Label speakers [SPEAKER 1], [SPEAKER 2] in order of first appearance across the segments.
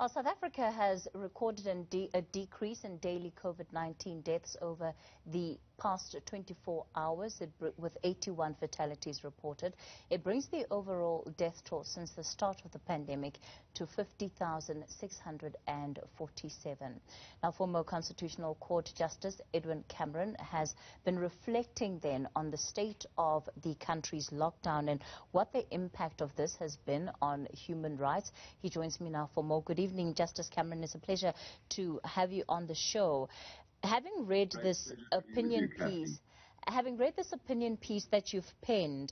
[SPEAKER 1] South Africa has recorded a decrease in daily COVID-19 deaths over the past 24 hours, with 81 fatalities reported. It brings the overall death toll since the start of the pandemic to 50,647. Now, former Constitutional Court Justice Edwin Cameron has been reflecting then on the state of the country's lockdown and what the impact of this has been on human rights. He joins me now for more. Good evening, Justice Cameron. It's a pleasure to have you on the show. Having read this opinion piece that you've penned,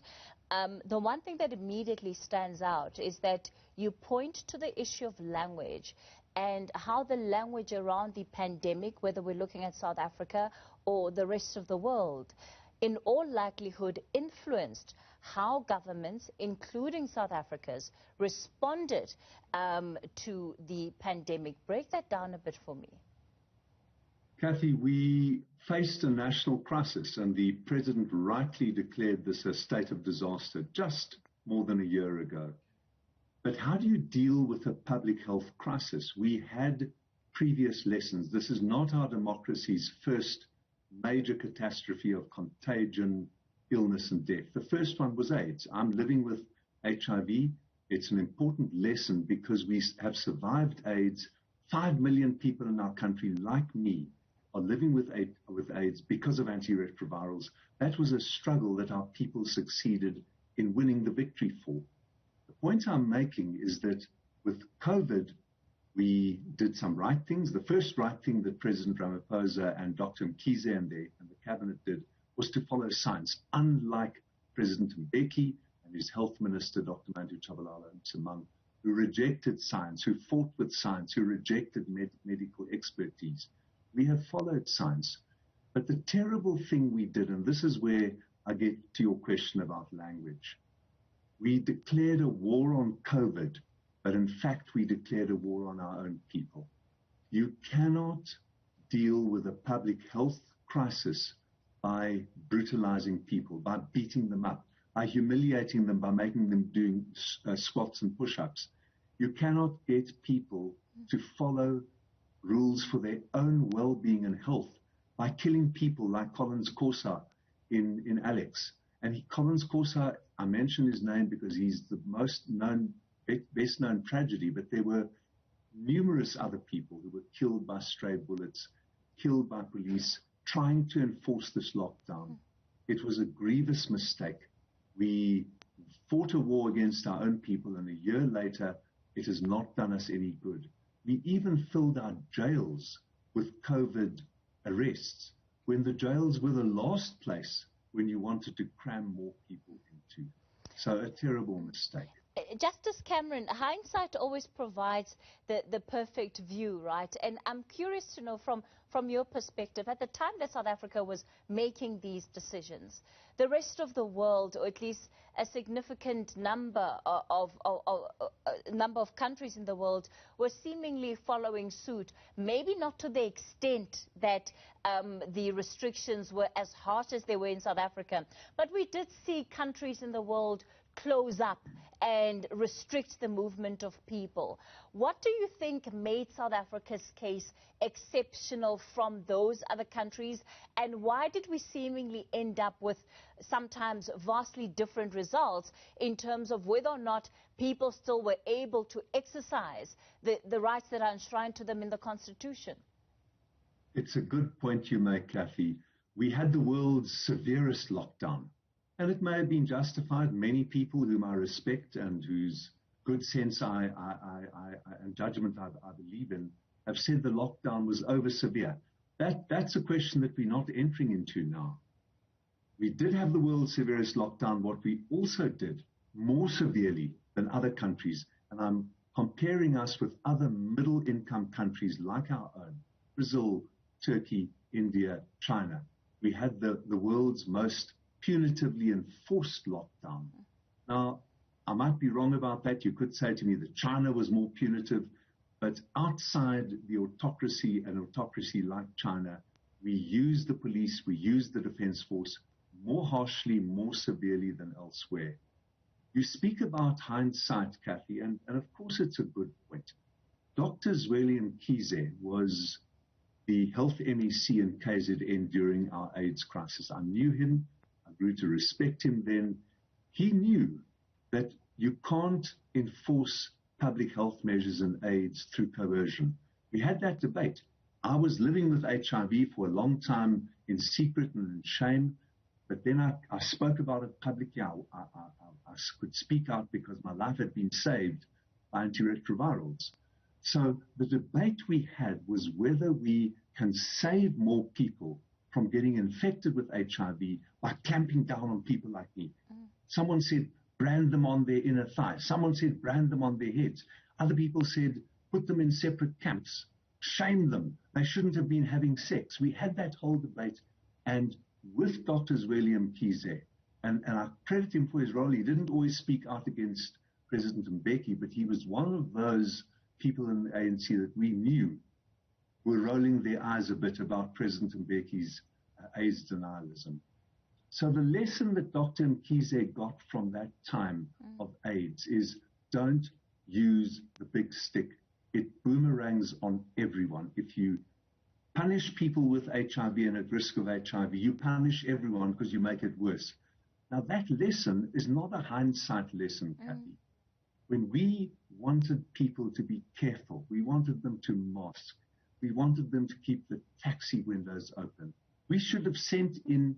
[SPEAKER 1] the one thing that immediately stands out is that you point to the issue of language and how the language around the pandemic, whether we're looking at South Africa or the rest of the world, in all likelihood influenced how governments, including South Africa's, responded to the pandemic. Break that down a bit for me.
[SPEAKER 2] Kathy, we faced a national crisis, and the President rightly declared this a state of disaster just more than a year ago. But how do you deal with a public health crisis? We had previous lessons. This is not our democracy's first major catastrophe of contagion, illness and death. The first one was AIDS. I'm living with HIV. It's an important lesson because we have survived AIDS. 5 million people in our country, like me, are living with AIDS because of antiretrovirals. That was a struggle that our people succeeded in winning the victory for. The point I'm making is that with COVID, we did some right things. The first right thing that President Ramaphosa and Dr. Mkhize and the cabinet did was to follow science, unlike President Mbeki and his health minister, Dr. Mandu Chabalala Msimang, who rejected science, who fought with science, who rejected medical expertise. We have followed science. But the terrible thing we did, and this is where I get to your question about language, we declared a war on COVID, but in fact we declared a war on our own people. You cannot deal with a public health crisis by brutalizing people, by beating them up, by humiliating them, by making them doing squats and push-ups. You cannot get people to follow rules for their own well-being and health by killing people like Collins Kosa in Alex. And Collins Kosa, I mention his name because he's the best known tragedy, but there were numerous other people who were killed by stray bullets, killed by police, trying to enforce this lockdown. It was a grievous mistake. We fought a war against our own people, and a year later, it has not done us any good. We even filled our jails with COVID arrests, when the jails were the last place when you wanted to cram more people into. So a terrible mistake.
[SPEAKER 1] Justice Cameron, hindsight always provides the perfect view, right? And I'm curious to know from your perspective, at the time that South Africa was making these decisions, the rest of the world, or at least a significant number of countries in the world, were seemingly following suit. Maybe not to the extent that the restrictions were as harsh as they were in South Africa, but we did see countries in the world close up and restrict the movement of people. What do you think made South Africa's case exceptional from those other countries, and why did we seemingly end up with sometimes vastly different results in terms of whether or not people still were able to exercise the rights that are enshrined to them in the Constitution?
[SPEAKER 2] It's a good point you make, Kathy. We had the world's severest lockdown. And it may have been justified. Many people whom I respect and whose good sense and judgment I believe in have said the lockdown was over severe. That's a question that we're not entering into now. We did have the world's severest lockdown. What we also did more severely than other countries, and I'm comparing us with other middle-income countries like our own, Brazil, Turkey, India, China. We had the world's most punitively enforced lockdown. Now, I might be wrong about that. You could say to me that China was more punitive, but outside the autocracy, an autocracy like China, we used the police, we used the defense force more harshly, more severely than elsewhere. You speak about hindsight, Kathy, and of course it's a good point. Dr. Zweli Mkhize was the health MEC in KZN during our AIDS crisis. I knew him. I grew to respect him then. He knew that you can't enforce public health measures in AIDS through coercion. We had that debate. I was living with HIV for a long time in secret and in shame, but then I spoke about it publicly. I could speak out because my life had been saved by antiretrovirals. So the debate we had was whether we can save more people from getting infected with HIV by clamping down on people like me. Someone said, brand them on their inner thigh. Someone said, brand them on their heads. Other people said, put them in separate camps. Shame them. They shouldn't have been having sex. We had that whole debate. And with Dr. Zweli Mkhize, and I credit him for his role, he didn't always speak out against President Mbeki, but he was one of those people in the ANC that we knew were rolling their eyes a bit about President Mbeki's AIDS denialism. So the lesson that Dr. Mkhize got from that time of AIDS is don't use the big stick. It boomerangs on everyone. If you punish people with HIV and at risk of HIV, you punish everyone because you make it worse. Now that lesson is not a hindsight lesson, Kathy. When we wanted people to be careful, we wanted them to mask, we wanted them to keep the taxi windows open, we should have sent in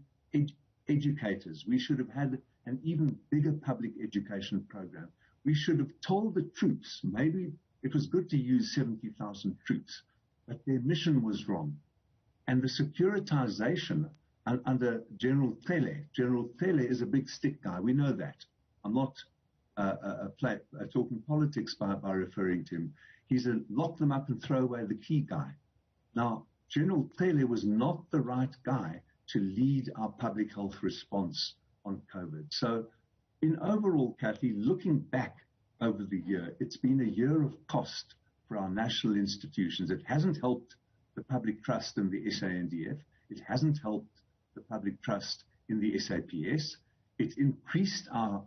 [SPEAKER 2] educators. We should have had an even bigger public education program. We should have told the troops, maybe it was good to use 70,000 troops, but their mission was wrong. And the securitization under General Cele is a big stick guy. We know that. I'm not talking politics by referring to him. He's a lock them up and throw away the key guy. Now, General Cele was not the right guy to lead our public health response on COVID. So in overall, Kathy, looking back over the year, it's been a year of cost for our national institutions. It hasn't helped the public trust in the SANDF. It hasn't helped the public trust in the SAPS. It increased our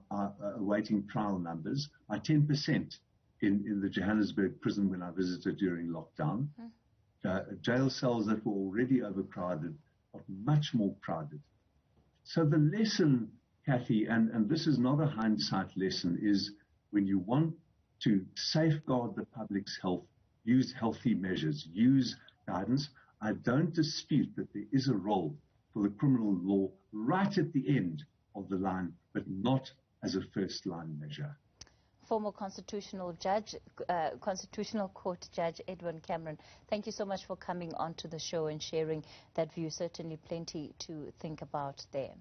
[SPEAKER 2] awaiting trial numbers by 10% in the Johannesburg prison when I visited during lockdown. Jail cells that were already overcrowded are much more crowded. So the lesson, Kathy, and this is not a hindsight lesson, is when you want to safeguard the public's health, use healthy measures, use guidance. I don't dispute that there is a role for the criminal law right at the end of the line, but not as a first line measure.
[SPEAKER 1] Former Constitutional Court Judge Edwin Cameron, thank you so much for coming onto the show and sharing that view. Certainly plenty to think about there.